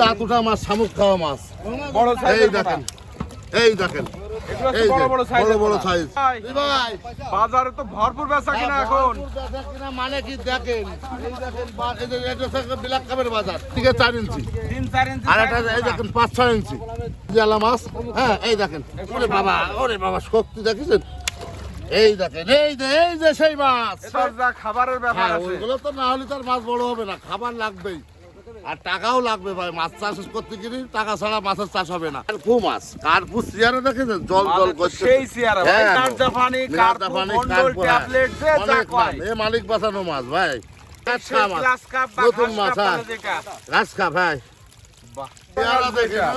দাঁত উঠা মাছ, শামুক খাওয়া মাছ। বড় সাইজ। এই দেখেন এই বড় সাইজ। ভাই বাজারে তো ভরপুর বেচা কিনা এখন। মানে কি দেখেন, এই দেখেন এটা ব্ল্যাক কাপের বাজার, ঠিক আছে 4 ইঞ্চি 3-4 ইঞ্চি। আর এটা এই দেখেন 5-6 ইঞ্চি জালা মাছ। হ্যাঁ এই দেখেন, ওরে বাবা শক্তি দেখেছেন। এই দেখেন এই যে সেই মাছ। এটা যা খাবারের ব্যাপার আছে। ওইগুলো তো না হলে তার মাছ বড় হবে না, খাবার লাগবেই আর টাকাও লাগবে ভাই। মাছ চাষ করতে গেলে টাকা ছাড়া মাছের চাষ হবে না। কার্পু মাছ, কার্পু চেয়ারে দেখেছেন জল করছে, সেই চেয়ারে ভাই। কারজাফানি, কার্পু, মন্ডল, ট্যাবলেট যে যা কয়। এ মালিক বাঁচানো মাছ ভাই। গ্লাস কাপ বা নতুন মাছ, গাছ খা ভাই। বাহ, চেয়ারা দেখেন।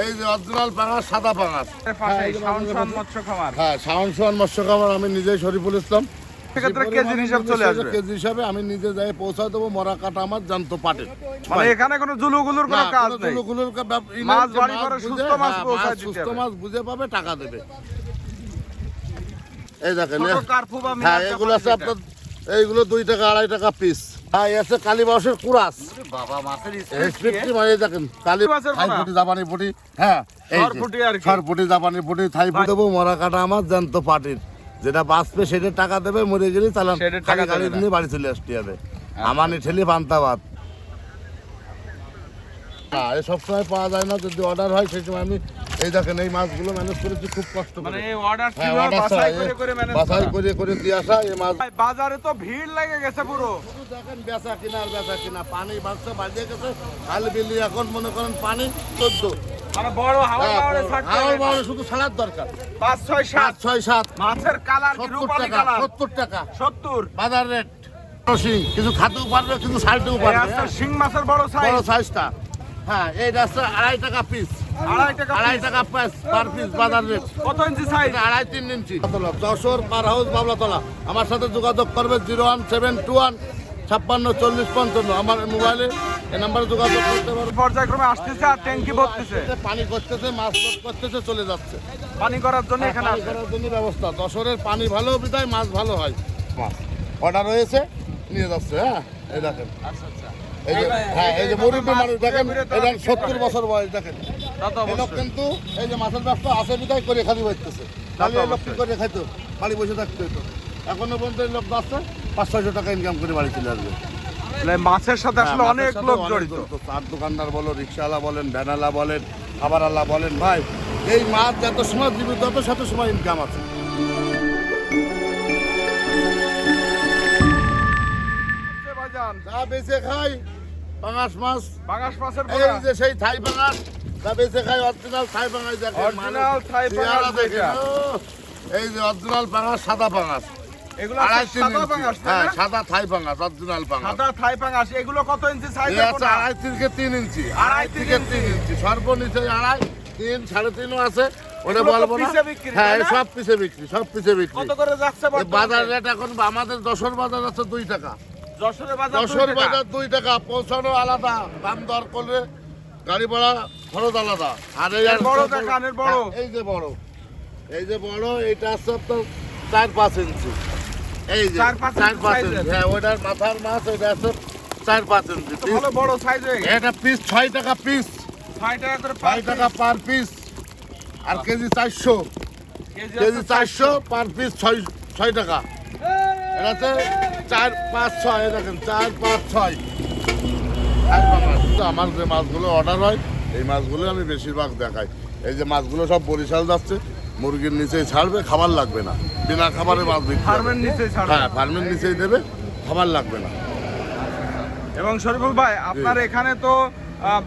এই যে অরিজিনাল পাঙাশ, সাদা পাঙাশ। শাওন মৎস্য খামার। হ্যাঁ, শাওন মৎস্য খামার। আমি নিজেই শরীফুল ইসলাম। সেক্ষেত্রে কেজির হিসাব চলে আসবে। কেজি হিসাবে আমি নিজে যাই পৌঁছায় দেবো। মরা কাটা আমার জ্যান্ত পাটে। মানে এখানে কোনো জুলুগুলুর কোনো কাজ নেই। মাছ বাড়ি করে সুস্থ মাছ পৌঁছায় দিতে হবে। সুস্থ মাছ বুঝে পাবে, টাকা দেবে। এই দেখেন, কার্পু বা হ্যাঁ এগুলো আছে আপনার, এইগুলো 2 টাকা 2.5 টাকা পিস। হ্যাঁ আছে কালীবাউসের কুরাস। বাবা মাছের স্পেক্ট্রি মানে দেখেন কালী থাই ফুটি, জাপানি ফুটি। হ্যাঁ এই সরপুটি আর কি। সরপুটি, জাপানি ফুটি, থাই ফুটি দেবো। মরা কাটা আমার জ্যান্ত পাটির। যেটা বাঁচবে সেটা টাকা দেবে, মরে গেলে চালান গাড়ি নিয়ে বাড়ি চলে আসতে হবে। আমার ঠেলি পান্তাবাদ এই সবসময় পাওয়া যায় না। যদি অর্ডার হয় সেই সময় আমি এই দেখেন এই মাছগুলো ম্যানেজ করেছি খুব কষ্ট করে। মানে অর্ডার ছিল, বাছাই করে দিয়ে আসা এই মাছ। বাজারে তো ভিড় লেগে গেছে পুরো। দেখেন বেচা কিনা পানি বাড়ছে, বাড়িয়ে গেছে। খাল বিলি এখন মনে করেন পানি 14। মানে বড় হাওয়া বাওয়ারে ছাড়তে হবে না। শুধু সালাদ দরকার। 5, 6, 7 6-7 মাছের কালার কি 70 রূপালী টাকা, কালার? 70 টাকা 70 বাজার রেট। কিছু খাতেও পারবে, কিছু সাইডেও এই পারবে। আছে শিং মাছের বড় সাইজ। বড় সাইজটা। হ্যাঁ এইটা আছে 2.5 টাকা পিস। 2.5 টাকা পার পিস বাজার রেট। কত ইঞ্চি সাইজ? 2.5-3 ইঞ্চি। যশোর পার হাউস বাবলাতলা। আমার সাথে যোগাযোগ করবে 01721 56 40 55। আমার মোবাইলে এই নাম্বারে যোগাযোগ করতে পারবে। পর্যায়ক্রমে আসতেছে আর ট্যাঙ্কি ভরতেছে। পানি করতেছে, মাছ করতেছে, চলে যাচ্ছে। পানি করার জন্য এখানে পানি আসে। করার জন্য ব্যবস্থা। যশোরের পানি ভালো বিধায় মাছ ভালো হয়। মাছ অর্ডার হয়েছে, নিয়ে যাচ্ছে। হ্যাঁ এই দেখেন, আচ্ছা আচ্ছা। এই যে হ্যাঁ এই যে মুরব্বী মানুষ দেখেন, এটা 70 বছর বয়স দেখেন। তা তো এই লোক অবশ্যই। কিন্তু এই যে মাছের ব্যবসা আছে বিধায় করে খালি বসতেছে। তাহলে এই লোক কি করে খাইতো? বাড়ি বসে থাকতে হতো। এখনো পর্যন্ত এই লোক যাচ্ছে 500-600 টাকা ইনকাম করে বাড়ি চলে আসবে। মানে মাছের সাথে আসলে হ্যাঁ, অনেক মাছের লোক সাথে জড়িত। চার দোকানদার বলো, রিক্সাওয়ালা বলেন, ভ্যানওয়ালা বলেন, খাবারওয়ালা বলেন, ভাই এই মাছ যত সময় জীবিত তত শত সময় ইনকাম আছে। ভাইজান যা বেঁচে খাই পাঙাশ মাছ, বাংলাদেশ মাছের এই পোনা। যে সেই থাই পাঙাশ, যা বেঁচে খাই অরিজিনাল থাই পাঙাশ দেখেন। Original থাই পাঙাশ দেখেন। যেটা। এই যে অরিজিনাল পাঙাশ, সাদা পাঙাশ। এগুলো 2.5-3 সাদা ইঞ্চি। পাঙাশ, তাই হ্যাঁ না? সাদা থাই পাঙাশ, অরিজিনাল পাঙাশ। সাদা থাই পাঙাশ। এগুলো কত ইঞ্চি এই সাইজের আছে পোনা? 2.5 থেকে 3 ইঞ্চি। 2.5 থেকে 3 ইঞ্চি। সর্বনিচে 2.5, 3, 3.5 আছে। ওটা এগুলো তো বলবো না। পিসে বিক্রি, হ্যাঁ তাই না? সব পিসে বিক্রি, সব পিসে বিক্রি। কত করে যাচ্ছে এই বর্তমানে? বাজার রেট এখন আমাদের যশোর বাজার আছে 2 টাকা। যশোরের বাজার 2 যশোর টাকা। বাজার 2 টাকা। পৌঁছানো আলাদা, দাম দর করলে গাড়ি ভাড়া খরচ আলাদা। আর এই এর বড় দেখান, এর বড়। হ্যাঁ, এই যে বড়, এই যে বড়, এটা আছে আপনার 4-5 ইঞ্চি। এই যে 4-5 4-5 size ইঞ্চি। আছে। হ্যাঁ ওটার মাথার মাছ, এটা আছে 4-5 ইঞ্চি। তো ভালো বড় সাইজ হয়ে গেছে। এটা পিস 6 টাকা পিস। 6 টাকা করে 6 টাকা পার পিস। আর কেজি 400, কেজি 400 পার পিস 6 টাকা। এটা হচ্ছে 4-5-6, দেখেন 4-5-6। আমার যে মাছগুলো অর্ডার হয় এই মাছগুলো আমি বেশিরভাগ দেখাই। এই যে মাছগুলো সব বরিশাল যাচ্ছে, মুরগির নিচেই ছাড়বে, খাবার লাগবে না। বিনা খাবারে মাছ বিক্রি হবে। ফার্মের নিচে ছাড়বে। হ্যাঁ ফার্মের নিচেই দেবে, খাবার লাগবে না। এবং শরীফুল ভাই আপনার এখানে তো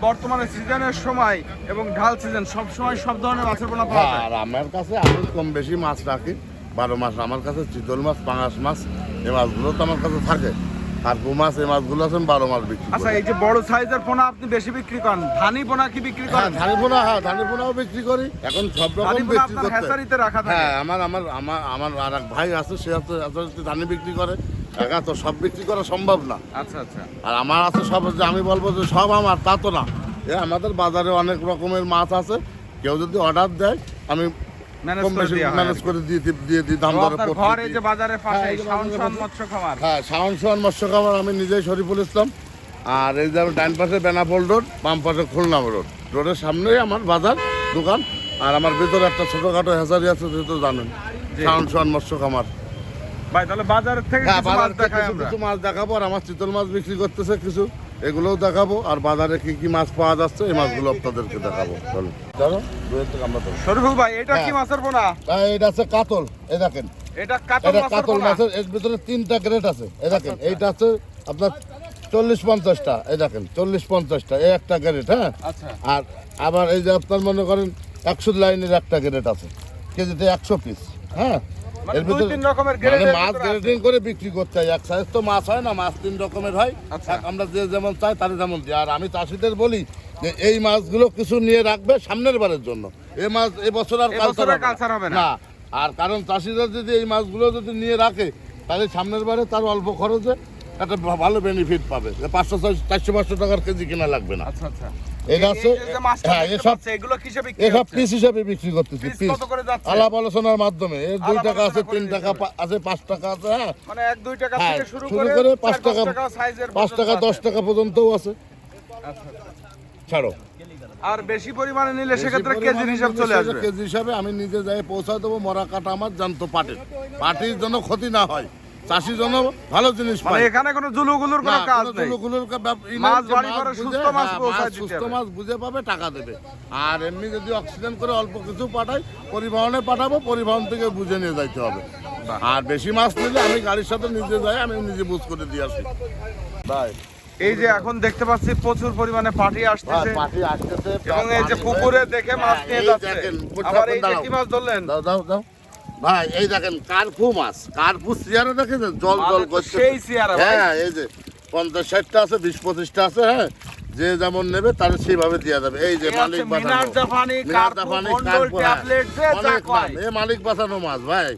বর্তমানে সিজনের সময় এবং ঢাল সিজন সব সময় সব ধরনের মাছের পোনা পাওয়া যায়। আর আমার কাছে আমি কম বেশি মাছ রাখি 12 মাস। আমার কাছে চিতল মাছ, পাঙাশ মাছ, এই মাছগুলো তো আমার কাছে থাকে। কার্পু মাছ, এই মাছগুলো আছেন 12 মাস বিক্রি করি। আচ্ছা, এই যে বড় সাইজের পোনা আপনি বেশি বিক্রি করেন, ধানি পোনা কি বিক্রি হ্যাঁ করেন? ধানি পোনাও বিক্রি করি। এখন সব রকম ধানি পোনা বিক্রি আপনার করতে। হ্যাচারিতে রাখা থাকে। হ্যাঁ আমার আর এক ভাই আছে, সে আছে ধানি বিক্রি করে। একা তো সব বিক্রি করা সম্ভব না। আচ্ছা আচ্ছা। আর আমার আছে সব, যে আমি বলবো যে সব আমার, তা তো না। আমাদের বাজারে অনেক রকমের মাছ আছে। কেউ যদি অর্ডার দেয় আমি ম্যানেজ কম করে বেশি দেওয়া হয় ম্যানেজ আর কি। করে দিয়ে দাম তো দরে আপনার পড়তে ঘর এই দিই। যে বাজারের পাশে হ্যাঁ, এই যে শাওন বাজারের পাশে। মৎস্য খামার। হ্যাঁ শাওন মৎস্য খামার। আমি নিজেই শরীফুল ইসলাম। আর এই যে ডান পাশে বেনাপোল রোড, বাম পাশে খুলনা রোড, রোডের সামনেই আমার বাজার দোকান। আর আমার ভিতরে একটা ছোটখাটো হ্যাচারি আছে, যেহেতু জানেন শাওন মৎস্য খামার। ভাই তাহলে বাজারের থেকে হ্যাঁ, কিছু মাছ বাজার থেকে দেখাই কিছু আমরা। কিছু মাছ দেখাবো। আর আমার চিতল মাছ বিক্রি করতেছে কিছু, এগুলোও দেখাবো। আর বাজারে কি কি মাছ পাওয়া যাচ্ছে এই মাছগুলো আপনাদেরকে দেখাবো। চলো চলো দূরের থেকে আমরা তো। শরীফুল ভাই এটা কি হ্যাঁ। মাছের পোনা? এটা আছে কাতল, এই দেখেন এটা কাতল এটা মাছের কাতল পোনা। মাছের। এর ভিতরে 3টা গ্রেড আছে, এই দেখেন। এইটা আছে আপনার 40-50টা, এই দেখেন 40-50টা, এই একটা গ্রেড। হ্যাঁ, আচ্ছা আর আবার এই যে আপনার মনে করেন 100 লাইনের একটা গ্রেড আছে, কেজিতে 100 পিস। হ্যাঁ, মানে এর দুই ভিতরে তিন রকমের মানে গ্রেডের মাছ ভিতরে আছে। গ্রেডিং করে বিক্রি করতে হয়। এক সাইজ তো মাছ হয় না, মাছ 3 রকমের হয়। আচ্ছা। আমরা যে যেমন চাই তার যেমন দিই। আর আমি চাষিদের বলি যে এই মাছগুলো কিছু নিয়ে রাখবে সামনের বারের জন্য। এই মাছ এবছর আর এবছর আর কালচার কালচার হবে না। না। আর কারণ চাষিরা যদি এই মাছগুলো যদি নিয়ে রাখে, তাহলে সামনের বারে তার অল্প খরচে একটা ভালো বেনিফিট পাবে। 500-400-500 টাকার কেজি কিনা লাগবে না। আচ্ছা আচ্ছা। এটা আছে, এই যে মাছটা হ্যাঁ, দেখতে এসব পাচ্ছি, এগুলো কিসে বিক্রি এসব হচ্ছে? পিস হিসাবে বিক্রি করতেছি। পিস পিস কত করে যাচ্ছে? আলাপ আলোচনার মাধ্যমে এর 2 আলাপ টাকা আছে, আলোচনা করে 3 টাকা আছে, 5 টাকা আছে। হ্যাঁ, মানে 1-2 টাকা হ্যাঁ, থেকে শুরু শুরু করে করে 5 5 টাকা সাইজের 5 টাকা 10 টাকা পর্যন্তও আছে। আচ্ছা। ছাড়ো, আর বেশি পরিমাণে নিলে সেক্ষেত্রে বেশি কেজির পরিমাণে হিসাব চলে নিলে আসবে। কেজি হিসাবে আমি নিজে যাই পৌঁছায় দেবো। মরা কাটা আমার জানতো পাটির জন্য ক্ষতি না হয়, চাষির জন্য ভালো জিনিস মানে পায়। এখানে কোনো জুলুগুলুর কোনো না, কাজ কোনো নেই। জুলুগুলুর মাছ যে বাড়ি করে বুঝে, সুস্থ মাছ হ্যাঁ, পৌঁছায় দিতে সুস্থ হবে। মাছ বুঝে পাবে, টাকা দেবে। আর এমনি যদি অক্সিজেন করে অল্প কিছু পাঠাই, পরিবহনে পাঠাবো, পরিবহন থেকে বুঝে নিয়ে যাইতে হবে। আর বেশি মাছ নিলে আমি গাড়ির সাথে নিজে যাই, আমি নিজে বুঝ করে দিয়ে আসি। ভাই এই যে এখন দেখতে পাচ্ছি প্রচুর পরিমাণে পাটি আসতেছে পাটি আসতেছে এবং এই যে পুকুরে দেখে মাছ নিয়ে এই যাচ্ছে। দেখেন, আবার এই যে দাঁড়াও। কি মাছ ধরলেন? দাও দাও দাও ভাই, এই দেখেন কার্পু মাছ। কার্পু চেয়ারে দেখেছেন জল মানে জল তো করছে। সেই চেয়ারা ভাই। হ্যাঁ, এই যে 50-60টা আছে, 20-25টা আছে। হ্যাঁ, যে যেমন নেবে তার সেইভাবে দেওয়া যাবে। এই যে এই মালিক হচ্ছে বাঁচানো, মিনার জাপানি, মিনার কার্পু, জাপানি, মন্ডল, কার্পু, হ্যাঁ, ট্যাবলেট, যে যা অনেক কয়। নাম। এ মালিক বাঁচানো মাছ ভাই,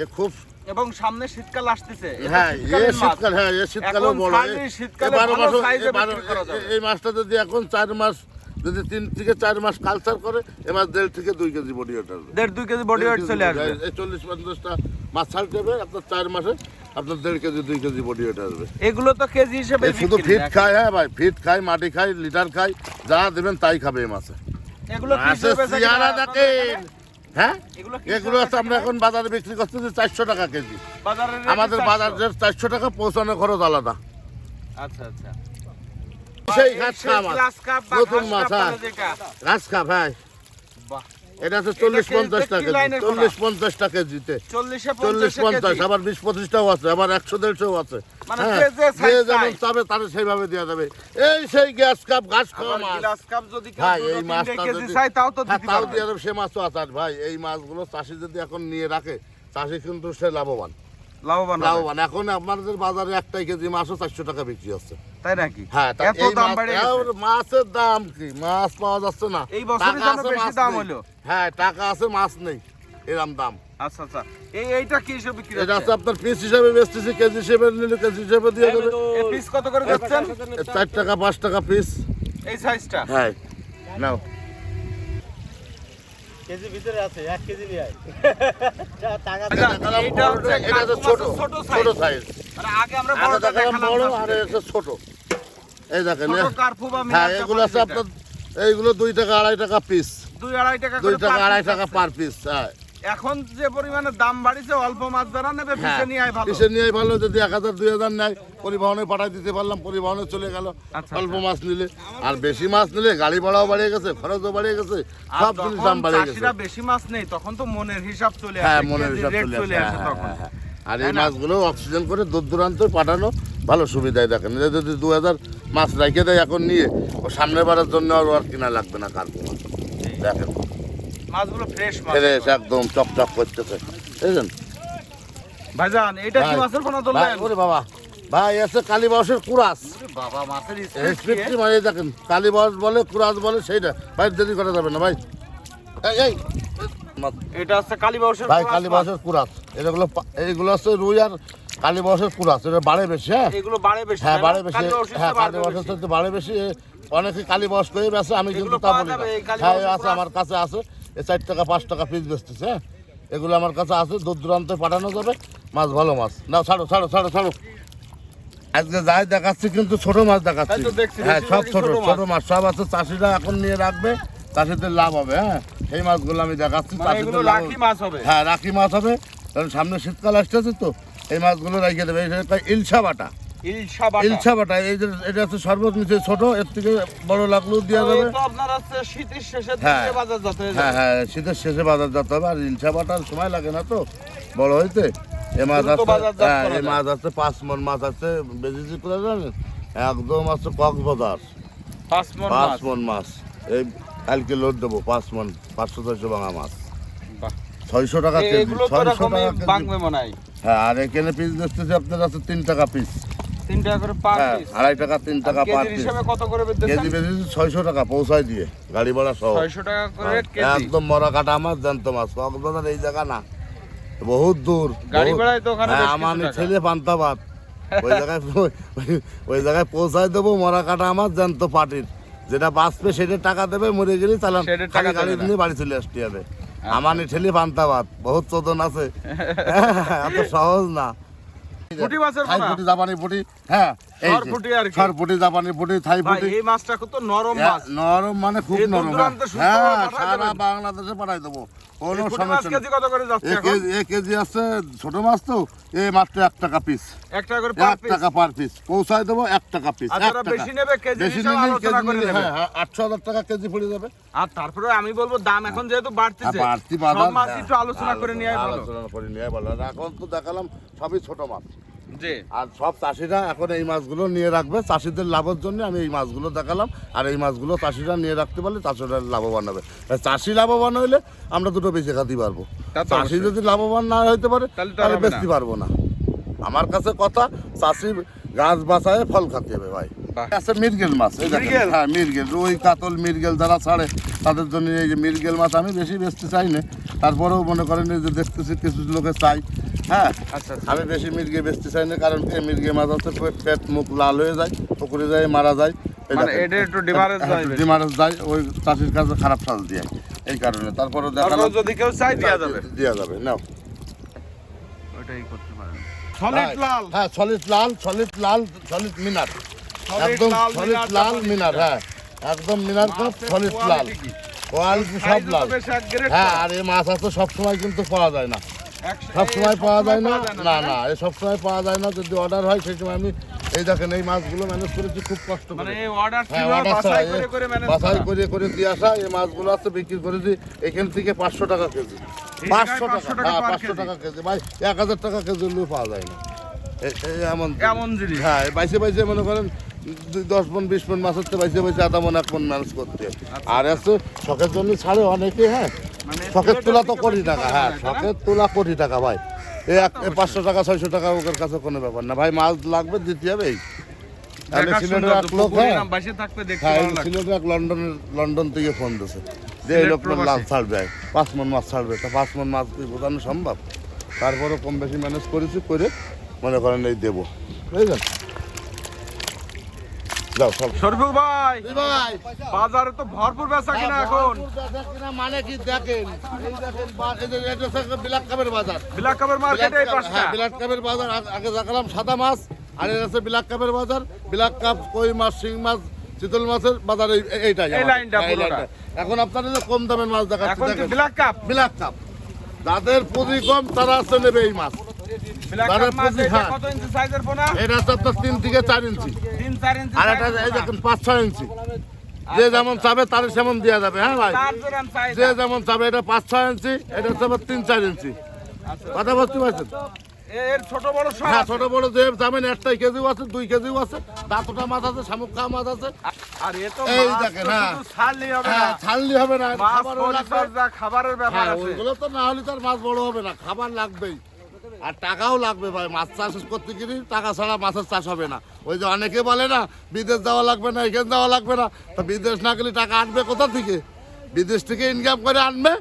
এ খুব। এবং সামনে শীতকাল আসতেছে। এটা হ্যাঁ, শীতকালীন মাছ। শীতকাল, হ্যাঁ, শীতকালেও এখন বড়। ফার্মি শীতকালে ভালো সাইজে বিক্রি করা যাবে। এই মাছটা যদি এখন 4 মাস, যদি 3 থেকে 4 মাস কালচার করে, এ মাছ 1.5 থেকে 2 কেজি বডি ওয়েট আসবে। 1.5-2 কেজি বডি ওয়েট চলে আসবে। এই 40-50টা মাছ ছাড়তে হবে আপনার 4 মাসে, আপনার 1.5 কেজি 2 কেজি বডি ওয়েট আসবে। এগুলো তো কেজি হিসেবে এই শুধু বিক্রি ফিট না। খায়। হ্যাঁ ভাই, ফিট খায়, মাটি খায়, লিটার খায়, যা দেবেন তাই খাবে এই মাছে। এগুলো কি মাছের হিসেবে চেহারা আপনাদের দেখেন। এখানে? হ্যাঁ, এগুলো কি এগুলো হিসেবে আছে আমরা এখন বাজারে বিক্রি করতেছি 400 টাকা কেজি। বাজারের রেট আমাদের 400? বাজারের 400 টাকা, পৌঁছানো খরচ আলাদা। আচ্ছা আচ্ছা। সেই এই ঘাস সেই খাওয়া মাছ, গ্লাস কাপ বা নতুন ঘাস মাছ। কাপ হ্যাঁ, বলে যেটা। ঘাস খা ভাই। বাহ। এটা আছে এটা 40-50 কি টাকা কেজি, লাইনের পোনা? 40-50 টাকা কেজিতে। 40-50 আবার 20-25টাও আছে, আবার 100-150টাও আছে। মানে হ্যাঁ, যে যে যে size যেমন চায়। চাবে তার সেইভাবে দেওয়া যাবে। এই সেই গ্যাস কাপ ঘাস খাওয়া মাছ গ্লাস কাপ যদি কেউ ভাই, 2-3 এই মাছটা কেজি যদি চাই তাও তো হ্যাঁ, দিতে তাও পারবে। দিয়ে দেবে। সে মাছও আছে। আর ভাই, এই মাছগুলো চাষি যদি এখন নিয়ে রাখে, চাষি কিন্তু সে লাভবান। লাভবান হবে। লাভবান। এখন আপনাদের বাজারে 1 কেজি মাছও 400 টাকা বিক্রি হচ্ছে। তাই নাকি? হ্যাঁ, তা এত এই দাম মাছ- বেড়ে গেছে। এর মাছের দাম কি? মাছ পাওয়া যাচ্ছে না। এই বছরই টাকা যেন আছে, বেশি মাছ দাম নেই। হলো। হ্যাঁ, টাকা আছে, মাছ নেই, এরম দাম। আচ্ছা আচ্ছা। এইটা কি হিসেবে বিক্রি এটা হচ্ছে? আছে আপনার পিস হিসাবে বেচতেছি, কেজি হিসেবে নিলে কেজি হিসেবে দিয়ে দেবে। এই পিস কত করে যাচ্ছেন? 4 টাকা 5 টাকা পিস। এই সাইজটা? হ্যাঁ, নাও। কেজি ভিতরে আছে 1 কেজি নিয়ে আয় টাকা আচ্ছা, এইটা হচ্ছে এটা হচ্ছে কার্পু ছোট মাছের ছোট ছোট সাইজ। সাইজ। মানে আগে আমরা আগে বড়টা দেখালাম দেখালাম বড়, না। আর এটা ছোট। এই দেখেন, ছোট কার্পু বা হ্যাঁ, মিনার এগুলো আছে জাপানি আপনার, এইগুলো 2 টাকা 2.5 টাকা পিস। 2-2.5 টাকা 2 করে টাকা per 2.5 piece টাকা আছে। Per piece. হ্যাঁ, এখন যে পরিমাণে দাম বাড়িছে, অল্প মাছ যারা নেবে হ্যাঁ, পিছে নিয়ে আয় ভালো। পিসে নিয়ে ভালো। যদি 1000-2000 নেয়, পরিবহনে পাঠাই দিতে পারলাম, পরিবহনে চলে গেল। আচ্ছা, অল্প মাছ নিলে। আর বেশি মাছ নিলে গাড়ি ভাড়াও বাড়িয়ে গেছে, খরচও বাড়িয়ে গেছে, আর সব জিনিস যখন দাম বাড়িয়ে গেছে। চাষিরা বেশি মাছ নেই তখন তো মনের হিসাব চলে আসে। হ্যাঁ, মনের কেজির হিসাব রেট চলে আসে। আসে হ্যাঁ, তখন। হ্যাঁ, হ্যাঁ। আর তাই এই না? মাছগুলো অক্সিজেন করে দূর দূরান্তে পাঠানো ভালো সুবিধায়। দেখেন, এটা যদি 2000 মাছ রেখে দেয় এখন নিয়ে, ও সামনের বারের জন্য আর কিনা লাগবে না কার্পু মাছ। দেখেন, মাছগুলো ফ্রেশ মাছ। ফ্রেশ, একদম চকচক করতেছে। বুঝলেন ভাইজান, এটা কি ভাই, মাছের পোনা ভাই, ধরলেন? ওরে বাবা, ভাই আছে কালীবাসের কুরাস। বাবা, মাছের স্পিডটি মানে দেখেন, কালীবাস বলে, কুরাস বলে, সেইটা ভাই দেরি করা যাবে না ভাই। এই এই এটা হচ্ছে কালীবাউসের ভাই, পোনা। কালীবাসের কুরাস। এইগুলো হচ্ছে রুই আর কালীবাসের কুরাস। এটা বাড়ে বেশি। হ্যাঁ, এগুলো বাড়ে বেশি। হ্যাঁ, তাই না? বাড়ে বেশি। কালীবাউসের হ্যাঁ, চেয়ে বাড়বে কালীবাসের বেশি। সাথে বাড়ে বেশি। অনেকে কালীবাস করে বেছে, আমি কিন্তু এগুলো তা পাওয়া বলি না। যাবে, এই হ্যাঁ, কালীবাউসের আছে, কুরাস? আমার কাছে আছে। 4 টাকা 5 টাকা পিস বেচতেছে। হ্যাঁ, এগুলো আমার কাছে আছে, দূর দূরান্তে পাঠানো যাবে। মাছ ভালো মাছ। নাও, ছাড়ো ছাড়ো ছাড়ো ছাড়ো। আজকে যাই দেখাচ্ছি কিন্তু ছোট মাছ দেখাচ্ছি। তাই তো দেখছি, হ্যাঁ সব বেশিরভাগই ছোট ছোট মাছ। ছোট মাছ সব আছে, চাষিরা এখন নিয়ে রাখবে, চাষিদের লাভ হবে। হ্যাঁ সেই মাছগুলো আমি দেখাচ্ছি, মানে এগুলো চাষিদের লাভ লাকি মাছ হবে। হ্যাঁ রাখি মাছ হবে, কারণ সামনে শীতকাল আসতেছে তো এই মাছগুলো রেখে দেবে। এটা ইলশা বাটা, ইলশা বাটা। ইলশা বাটা এই যে এটা হচ্ছে সর্বোচ্চ নিচে ছোট, এর থেকে বড় লাগলেও দেওয়া যাবে। তো আপনার হচ্ছে শীতের শেষের হ্যাঁ। দিকে বাজার যাতে হয়ে হ্যাঁ যাবে। হ্যাঁ শীতের শেষে বাজার যেতে হবে, আর ইলশা বাটার সময় লাগে না তো বড় হইতে। এ মাছ দ্রুত আছে, বাজারজাত হ্যাঁ করা এই যায়। মাছ আছে 5 মণ মাছ আছে, বেশি করে জানেন একদম আছে কক্সবাজার 5 মণ 5 মাছ। মণ মাছ। এই কালকে লোড দেবো 5 মণ, 500-600 ভাঙা মাছ, বাহ। 600 টাকা কেজি, এগুলো তো 600 এরকমই টাকা কেজি। বাংবে মনে হয়। হ্যাঁ আর এখানে পিস দিতেছে আপনার আছে 3 টাকা পিস। 3 টাকা করে পার হ্যাঁ পিস। 2.5 টাকা 3 টাকা পার কেজির পিস। হিসাবে কত করে বেচছেন? কেজি বেশি 600 টাকা পৌঁছায় দিয়ে গাড়ি ভাড়া সহ। 600 টাকা করে কেজি। একদম মরা কাটা মাছ, জ্যান্ত মাছ। কক্সবাজার এই জায়গা না, বহুত দূর। গাড়ি বহুত- ভাড়ায় তো ওখানে হ্যাঁ, বেশ কিছু আমার টাকা। ছেলে পান্তাবাদ ওই জায়গায় পৌঁছায় দেবো মরা কাটা মাছ জ্যান্ত পাটির, যেটা বাঁচবে সেটা টাকা দেবে, মরে গেলে চালান সেটার টাকা খালি দেবে গাড়ি না। নিয়ে বাড়ি চলে আসতে হবে। আমার ঠেলে পান্তাবাদ বহুত চোদন আছে, এত সহজ না। পুঁটি মাছের থাই পোনা? পুঁটি, জাপানি পুঁটি, হ্যাঁ এই যে, সরপুঁটি আর কি। সরপুঁটি, জাপানি পুঁটি, থাই ভাই পুঁটি। এই মাছটা কত নরম হ্যাঁ, মাছ। নরম মানে খুব এই দূর নরম। দূরান্তে সুস্থ হ্যাঁ ভাবে পাঠায় সারা দেবেন? বাংলাদেশে পাঠাই দেবো, কোনো এই পুঁটি মাছ সমস্যা কেজি নেই। কত করে যাচ্ছে এখন? এক কেজি আছে ছোট মাছ তো, এই মাত্র 1 টাকা পিস, 1 টাকা করে পার 1 পিস। টাকা পার পিস পৌঁছায় দেবো, 1 টাকা পিস। আর যারা বেশি নেবে কেজি বেশি হিসাবে নিলে আলোচনা কেজি করে নিলে, নেবে। হ্যাঁ 800,000 টাকা কেজি পড়ে যাবে। আর তারপরে আমি বলবো দাম এখন যেহেতু বাড়তেছে, আর বাড়তি বাজার, সব মাছ একটু আলোচনা করে নেওয়াই ভালো। আলোচনা করে নেওয়াই ভালো। আর এখন তো দেখালাম সবই ছোট মাছ, জি। আর সব চাষিরা এখন এই মাছগুলো নিয়ে রাখবে, চাষিদের লাভের জন্য আমি এই মাছগুলো দেখালাম। আর এই মাছগুলো চাষিরা নিয়ে রাখতে পারলে চাষিরা লাভবান হবে। আর চাষি লাভবান হইলে আমরা দুটো বেঁচে খাতে পারবো। তা তো চাষি অবশ্যই। যদি লাভবান না হইতে পারে তাহলে তো আর তাহলে হবে বেচতে না। পারবো না। আমার কাছে কথা, চাষি গাছ বাঁচায় ফল খাতে হবে ভাই। বাহ। আছে মৃগেল মাছ, এই দেখেন, মৃগেল? হ্যাঁ মৃগেল, রুই কাতল মৃগেল যারা ছাড়ে তাদের জন্য এই যে মৃগেল মাছ আমি বেশি বেচতে চাই না, তারপরেও মনে করেন এই যে দেখতেছি কিছু লোকে চাই। হ্যাঁ আচ্ছা আচ্ছা। আমি বেশি মির্গে বেচতে চাই না, কারণ কি মির্গে মাছ হচ্ছে পেট মুখ লাল হয়ে যায়, পুকুরে যায় মারা যায়। এই মানে দেখেন, এটা একটু ডিমারেজ যায় বেশি। ডিমারেজ যায়, ওই চাষির কাছে খারাপ সাজ দিয়ে, এই কারণে। তারপরে দেখালাম তারপর যদি কেউ চাই দেওয়া যাবে। দেওয়া যাবে। নাও ওইটাই করতে পারেন। সলিড লাল। হ্যাঁ সলিড লাল, সলিড লাল, সলিড মিনার, সলিড একদম লাল সলিড মিনার, লাল জাপানি মিনার। হ্যাঁ একদম মিনার কাপ, মাছের সলিড লাল, quality কি? কোয়ালিটি সব সাইজও তো লাল। বেশ এক grade হ্যাঁ তো। আর এই মাছ আছে সব সময় কিন্তু পাওয়া যায় না, সব এই সময় পাওয়া যায় না। না তাই না এই সব সময় পাওয়া যায় না, যদি অর্ডার হয় সেই সময় আমি এই দেখেন এই মাছগুলো ম্যানেজ করেছি খুব কষ্ট মানে করে। এই অর্ডার হ্যাঁ কিভাবে অর্ডার বাছাই করে manage বাছাই করা? করে দিয়ে আসা এই মাছগুলো আছে, বিক্রি করেছি এখান থেকে 500 টাকা কেজি। এই 500 জায়গায় টাকা, 500 টাকা হ্যাঁ per 500 কেজি। টাকা কেজি ভাই, 1000 টাকা কেজি হলেও পাওয়া যায় না। এমন এমন জিনিস। হ্যাঁ বাইসে বাইসে মনে করেন 10 মণ 20 মণ মাছ হচ্ছে, বাইসে বাইসে আধা মণ 1 মণ ম্যানেজ করতে। আর আছে শখের জন্য ছাড়ে অনেকে। হ্যাঁ মানে শখের সিলেটের তোলা তো দিকে কোটি বেশি টাকা, পাওয়া হ্যাঁ যায়, তাই না? শখের তোলা কোটি টাকা ভাই। এই 500 টাকা 600 টাকা ওদের কাছে কোনো ব্যাপার না ভাই, মাছ লাগবে দিতে হবে। এই আমি দেখা সিলেটের সুন্দর এক তো, লোক, পুকুরে হ্যাঁ নাম বাসে থাকতে দেখতে হ্যাঁ ভালো লাগে। সিলেটের এক লন্ডন থেকে ফোন দিয়েছে যে এই সিলেট লোকটা প্রবাসী। লাভ ছাড়বে, 5 মণ মাছ ছাড়বে। তা 5 মণ মাছ কি বোঝানো সম্ভব? তারপরে কম বেশি ম্যানেজ করেছি, করে মনে করেন এই দেবো, বুঝলেন? যাও সব শরীফুল ভাই, ভাই বাজারে তো ভরপুর বেচা কিনা এখন। মানে কি দেখেন, এই দেখেন এই যে এটা হচ্ছে বিলাক কাপের বাজার। বিলাক কাপের মার্কেটে এই পাঁচটা। হ্যাঁ বিলাক কাপের বাজার। আগে দেখালাম সাদা মাছ, আর এটা হচ্ছে বিলাক কাপের বাজার। বিলাক কাপ, কই মাছ, শিং মাছ, চিতল মাছের বাজার এইটাই এই আমার। লাইনটা হ্যাঁ, এই পুরোটা। লাইনটা। এখন আপনারা যে কম দামের মাছ দেখাচ্ছি এখন কি দেখেন, ব্ল্যাক কাপ? বিলাক কাপ। যাদের পুঁজি কম তারা আছে নেবে এই মাছ। ব্ল্যাক বারে কাপ মাছ পুঁজি, এটা হ্যাঁ। কত ইঞ্চি সাইজের পোনা? এটা হচ্ছে আপনার 3 থেকে 4 ইঞ্চি, 3-4 ইঞ্চি আর এটা সাইজের এই পোনা। দেখেন 5-6 ইঞ্চি। যে যেমন চাবে তার সেমন দেওয়া যাবে। হ্যাঁ ভাই চার জোড়ান সাইজ। যে যেমন চাবে, এটা 5-6 ইঞ্চি, এটা হচ্ছে আবার 3-4 ইঞ্চি। কথা বুঝতে পারছেন? এর ছোট বড় সব হ্যাঁ আছে। ছোট বড় যে যাবেন, 1 কেজিও আছে, 2 কেজিও আছে, দাঁতটা মাছ আছে, শামুক খাওয়া মাছ আছে। আর এ তো এই মাছ দেখেন, তো হ্যাঁ। শুধু ছাড়লেই হবে না। হ্যাঁ ছাড়লি হবে না, মাছ খাবারও লাগবে। পরিচর্যা, খাবারের ব্যাপার হ্যাঁ আছে। ওইগুলো তো না হলে তার মাছ বড় হবে না, খাবার লাগবেই, আর টাকাও লাগবে ভাই। মাছ চাষ করতে গেলে টাকা ছাড়া মাছের চাষ হবে না। ওই যে অনেকে বলে না বিদেশ যাওয়া লাগবে না, এখানে যাওয়া লাগবে না, তা বিদেশ না গেলে টাকা আনবে কোথা থেকে? বিদেশ থেকে ইনকাম করে আনবে,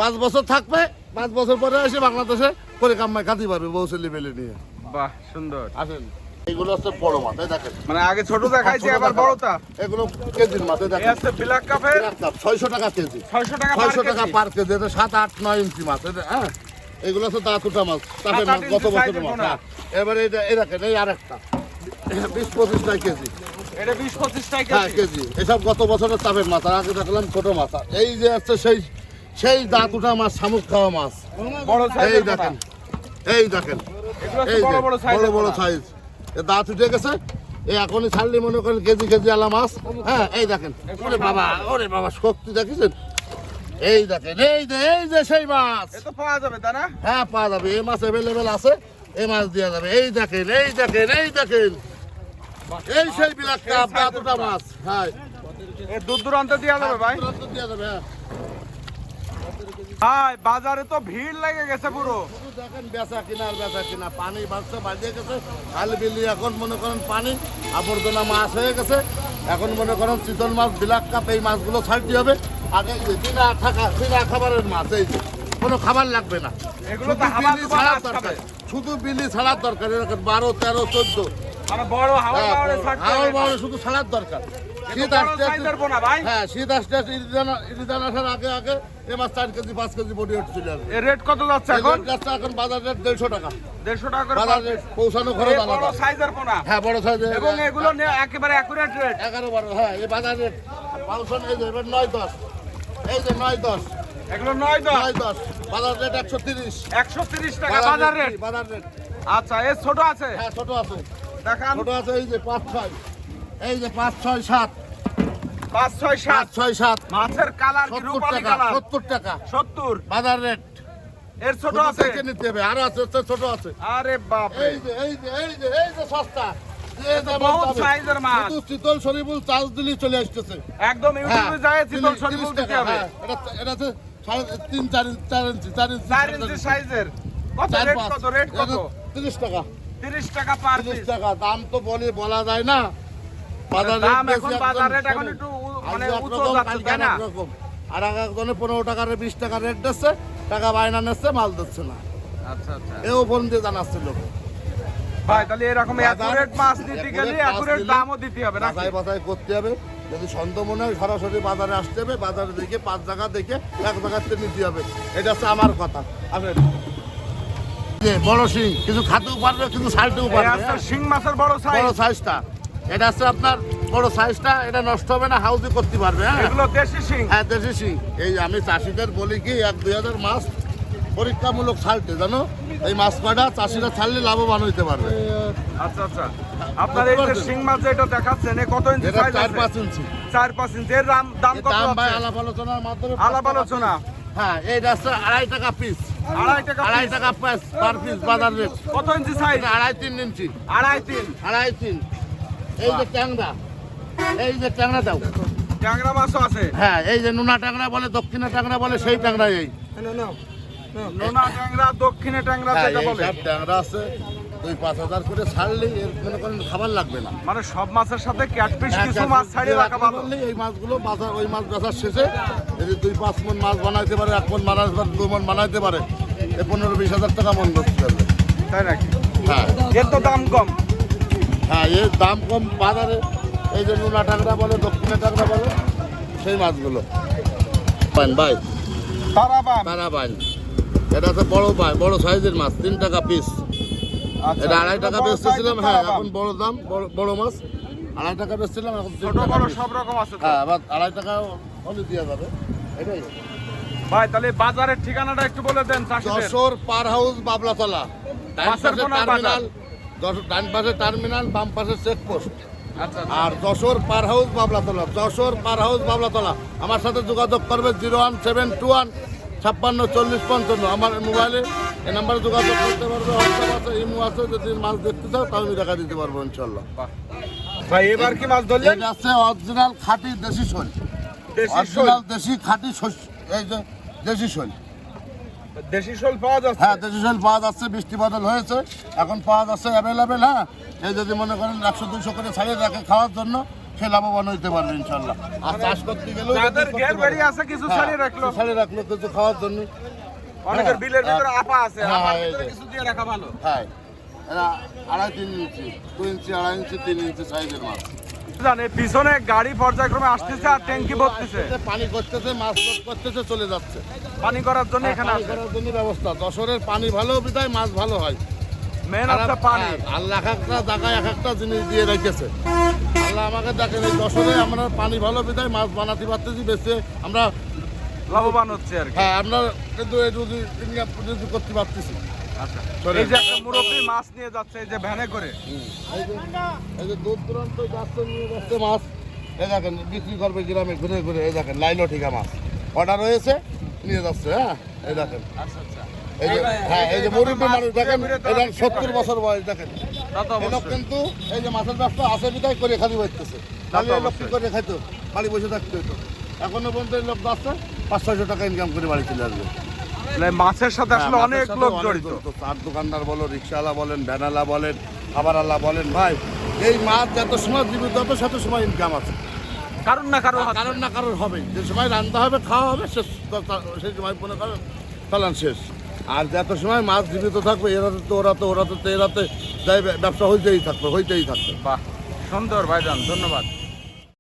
5 বছর থাকবে, 5 বছর পরে এসে বাংলাদেশে করে কামাই খাতে পারবে বউ ছেলে মেলে নিয়ে। বাহ সুন্দর। আসেন এগুলো হচ্ছে বড় মাছ, এই দেখেন মানে আগে ছোট দেখাইছি, ছোট এবার দেখাবো। বড়টা। এগুলো কেজির মাছ, এই এই দেখেন আছে ব্ল্যাক কাপের 600 টাকা কেজি, 600 টাকা 600 টাকা কেজি। পার কেজি। এটা 7, 8, 9 ইঞ্চি মাছ। এটা হ্যাঁ এগুলো হচ্ছে দাঁতুটা মাছ, তাপের 7, 8 মাছ, গত ইঞ্চি বছরের সাইজের মাছ। পোনা। হ্যাঁ। এবারে এটা এই দেখেন এই আরেকটা 20-25 টাকা কেজি। এটা 20-25 টাকা হ্যাঁ কেজি। এসব গত বছরের চাপের মাছ, আর আগে দেখলাম ছোট মাছ। আর এই যে আছে সেই দাঁত উঠা মাছ, শামুক খাওয়া মাছ। বড় এই সাইজের দেখেন, এই দেখেন, এগুলো এই বড় বড় সাইজ বড় বড় সাইজ। দাঁত উঠে গেছে, এই এখনই ছাড়লি মনে করেন কেজি আলা মাছ। হ্যাঁ এই দেখেন, ওরে বাবা শক্তি দেখেছেন? এই দেখেন, এই যে সেই মাছ। এ তো পাওয়া যাবে তাই না? হ্যাঁ পাওয়া যাবে, এই মাছ অ্যাভেলেবেল আছে, এই মাছ দেওয়া যাবে। এই দেখেন, এই সেই বিলাক কাপ দাঁত উঠা মাছ। হ্যাঁ এ দূর দূরান্তে দেওয়া যাবে ভাই। দেওয়া যাবে। হ্যাঁ ভাই বাজারে তো ভিড় লেগে গেছে পুরো। শুধু দেখেন বেচা কিনা, পানি বাড়ছে, বাড়িয়ে গেছে। খাল বিলি এখন মনে করেন পানি, আবর্জনা মাছ হয়ে গেছে। এখন মনে করেন চিতল মাছ, বিলাক কাপ, এই মাছগুলো ছাড়তে হবে। আগে এই যে বিনা খাবারের মাছ, এই যে কোনো খাবার লাগবে না, এগুলো তো শুধু হাবা বিলি দুবা ছাড়ার মাছ দরকার, খাবে। শুধু বিলি ছাড়ার দরকার। এরকম 12, 13, 14 মানে বড় হাওয়া পাওয়ারে ছাড়তে হবে। হাওড় বাওড়ে শুধু ছাড়ার দরকার। শীত বড় আসতে সাইজের পোনা ভাই। হ্যাঁ শীত আসতে ইরিদান আসার আগে এ মাছ 4 কেজি 5 কেজি বডি ওয়েট চলে যাবে। এর রেট কত যাচ্ছে এখন? এখন বাজার রেট 150 টাকা। 150 টাকা করে বাজার রেট পৌঁছানো খরচ এই বড় আলাদা। সাইজের পোনা। হ্যাঁ বড় সাইজের এবং এগুলো একেবারে অ্যাকুরেট রেট। 11-12। হ্যাঁ এই বাজার রেট পৌঁছানো, এই যে এবার 9-10, এই যে 9-10, এগুলো 9-10 9-10 বাজার রেট 130। 130 টাকা বাজার রেট। বাজার রেট। আচ্ছা এর ছোট আছে? হ্যাঁ ছোট আছে, দেখান। ছোট আছে। এই যে 5-6, এই যে 5-6-7, 5-6-7 5-6-7, মাছের কালার কি 70 রূপালী টাকা, কালার? 70 টাকা 70 বাজার রেট। এর ছোট ছোট আছে? থেকে নিতে হবে, আরো আছে, ছোট আছে। আরে বাপ রে, এই যে সস্তা। এ তো বহুত সাইজের মাছ। শুধু চিতল শরীফুল চাষ দিলেই চলে আসতেছে। একদম ইউটিউবে যায় চিতল 30 শরীফুল দিতে টাকা, হবে। হ্যাঁ, এটা হচ্ছে 3.5-4 ইঞ্চি 4 ইঞ্চি সাইজের। কত রেট, কত রেট কত? 30 টাকা। 30 টাকা পার 30 পিস। টাকা দাম তো বলা যায় না। বাজার দাম রেট এখন বেশি, বাজার একদম রেট এখন সরু। একটু আজকে মানে এক উঁচু রকম, যাচ্ছে কালকে তাই না? এক রকম। আর একজনে 15 টাকা 20 টাকা রেট দিচ্ছে, টাকা বায়না নিচ্ছে, মাল দিচ্ছে না। আচ্ছা আচ্ছা এও ফোন দিয়ে জানাচ্ছে লোক। ভাই তাহলে এরকম বাজার- অ্যাকুরেট মাছ নিতে গেলে accurate মাছ অ্যাকুরেট নিলে দামও দিতে হবে নাকি? বাছাই করতে হবে। যদি সন্দেহ মনে হয় সরাসরি বাজারে আসতে হবে, বাজারে দেখে 5 জায়গা দেখে এক জায়গাতে নিতে হবে। এটা হচ্ছে আমার কথা। আসেন যে বড় শিং কিছু খাতেও পারবে, কিছু ছাড়তেও এই পারবে। আজকাল শিং মাছের বড় সাইজ। বড় সাইজটা, এটা হচ্ছে আপনার বড় সাইজটা, এটা নষ্ট হবে না, হাউজি করতে পারবে। হ্যাঁ এগুলো দেশি শিং। হ্যাঁ দেশি শিং। এই আমি চাষিদের বলি কি 1-2 হাজার মাছ পরীক্ষামূলক ছাড়তে, জানো এই মাছ কয়টা চাষিরা ছাড়লে লাভবান হইতে পারবে। আচ্ছা আচ্ছা, আপনার এই যে শিং মাছ যেটা দেখাচ্ছেন এ কত ইঞ্চি এটা সাইজ আছে? 4-5 ইঞ্চি। 4-5 ইঞ্চি। এর দাম এর কত দাম ভাই আছে? আলাপ আলোচনার মাধ্যমে আলাপ আলোচনা। হ্যাঁ এইটা হচ্ছে 2.5 টাকা পিস। 2.5 টাকা 2.5 piece। টাকা পার পিস বাজার রেট। কত ইঞ্চি সাইজ? এটা 2.5-3 ইঞ্চি। 2.5-3। 2.5-3। এই যে ট্যাংরা, এই যে ট্যাংরা দাও। ট্যাংরা মাছও আছে। হ্যাঁ এই যে নোনা ট্যাংরা বলে, দক্ষিণা ট্যাংরা বলে, সেই ট্যাংরা এই। নোনা ট্যাংরা, দক্ষিণে ট্যাংরা হ্যাঁ যেটা এই বলে। সব ট্যাংরা আছে। 2-5 হাজার করে ছাড়লেই এর মনে করেন খাবার লাগবে না। মানে সব মাছের সাথে ক্যাটফিশ হ্যাঁ, কিছু মাছ ছাড়িয়ে রাখা ভালো। করলেই এই মাছগুলো বাজার, ওই মাছ বেচার শেষে যদি 2-5 মণ মাছ বানাইতে পারে, 1 মণ বানাইতে পারে, 2 মণ বানাইতে পারে, এই 15-20 হাজার টাকা মন করতে পারবে। তাই নাকি? হ্যাঁ এর তো দাম কম। হ্যাঁ এর দাম কম বাজারে। এই যে নোনা ট্যাংরা বলে, দক্ষিণা ট্যাংরা বলে, সেই মাছগুলো পান ভাই, তারাবান। তারা পান। এটা হচ্ছে বড় সাইজের মাছ, 3 টাকা পিস। আচ্ছা, এটা 2.5 টাকা বড় বেচতেছিলাম। size এর হ্যাঁ তারাবান। এখন বড় দাম, বড় মাছ 2.5 টাকা বেচছিলাম, এখন 3 ছোট টাকা বড় piece। সব রকম আছে তো। হ্যাঁ আবার 2.5 টাকা হলে দেওয়া যাবে। এটাই ভাই তাহলে বাজারের ঠিকানাটা একটু বলে দেন চাষিদের। যশোর পার হাউস বাবলাতলা, ডান মাছের পাশে পোনার টার্মিনাল, ডান পাশে টার্মিনাল, বাম পাশে চেকপোস্ট। আচ্ছা আর যশোর পার হাউস বাবলাতলা, যশোর পার হাউস বাবলাতলা। আমার সাথে যোগাযোগ করবে 01721 56 40 55। আমার মোবাইলে এই নাম্বারে যোগাযোগ করতে পারবে। হোয়াটসঅ্যাপ আছে, ইমো আছে। যদি মাছ দেখতে চাও তাহলে আমি দেখা দিতে পারবো ইনশাল্লাহ। ভাই এবার কি মাছ ধরলেন? এটা আছে অরিজিনাল খাঁটি দেশি শোল, দেশি শোল। অরিজিনাল দেশি খাঁটি এই যে দেশি শোল। দেশি শোল পাওয়া যাচ্ছে? হ্যাঁ দেশি শোল পাওয়া যাচ্ছে, বৃষ্টি বাদল হয়েছে, এখন পাওয়া যাচ্ছে অ্যাভেলেবেল। হ্যাঁ এই যদি মনে করেন 100-200 করে ছাড়িয়ে রাখে খাওয়ার জন্য, সে লাভবান হইতে পারবে ইনশাল্লাহ। আর চাষ করতে গেলেও যাদের করতে ঘের পারবে। বাড়ি আছে কিছু হ্যাঁ, ছাড়িয়ে রাখলো। ছাড়িয়ে রাখলো কিছু খাওয়ার জন্য। অনেকের বিলের ভিতরে আপা আছে, হ্যাঁ, আপার এই ভিতরে যে। কিছু দিয়ে রাখা ভালো। হ্যাঁ এরা 2.5-3 ইঞ্চি, 2 ইঞ্চি, 2.5 ইঞ্চি, 3 ইঞ্চি সাইজের মাছ। জান এই পিছনে গাড়ি পর্যায়ক্রমে আসতেছে আর ট্যাঙ্কি ভরতেছে। পানি করতেছে, মাছ লোড করতেছে, চলে যাচ্ছে। পানি করার জন্য এখানে পানি আছে। করার জন্য ব্যবস্থা। যশোরের পানি ভালো বিধায় মাছ ভালো হয়। মেন হচ্ছে পানি। আল্লাহ এক একটা জায়গায় এক একটা জিনিস দিয়ে রেখেছে। আল্লাহ আমাকে দেখেন এই বছরে আমরা পানি ভালো বিধায় মাছ বানাতে পারতেছি, বেশি আমরা লাভবান হচ্ছে আর কি। হ্যাঁ আমরা কিন্তু এই রুজি ইনকাম করতে পারতেছি। আচ্ছা, চলেন। এই যে একটা মুরব্বী মাছ নিয়ে যাচ্ছে এই যে ভ্যানে করে, এই যে দূর দূরান্ত যাচ্ছে নিয়ে যাচ্ছে মাছ, এই দেখেন বিক্রি করবে গ্রামে ঘুরে ঘুরে, এই দেখেন লাইলো ঠিকা মাছ অর্ডার হয়েছে নিয়ে যাচ্ছে। হ্যাঁ এই দেখেন আচ্ছা আচ্ছা, এই যে হ্যাঁ এই যে মুরব্বী মানুষ দেখেন, এটা 70 বছর বয়স দেখেন। তা তো এই লোক অবশ্যই। কিন্তু এই যে মাছের ব্যবসা আছে বিদায় করে খালি বাড়তেছে, তাহলে এই লোক কি করে খাইতো, বাড়ি বসে থাকতে হইতো। এখনো পর্যন্ত এই লোক যাচ্ছে 500-600 টাকা ইনকাম করে বাড়ি চলে আসবে। মানে মাছের সাথে আসলে হ্যাঁ, অনেক মাছের সাথে লোক অনেক জড়িত। চার দোকানদার বলো, রিক্সাওয়ালা বলেন, ভ্যানালা বলেন, খাবারওয়ালা বলেন, ভাই এই মাছ যত সময় জীবিত হবে তত সময় ইনকাম আছে। কারণ না কারণ হচ্ছে। কারণ না কারণ হবেই, যে সময় রান্না হবে খাওয়া হবে শেষ, সেই সময় মনে করেন চালান শেষ। আর যত সময় মাছ জীবিত থাকবে এরাতে তো ওরাতে এরাতে যাই ব্যবসা হইতেই থাকবে। বাহ, সুন্দর ভাইজান, ধন্যবাদ।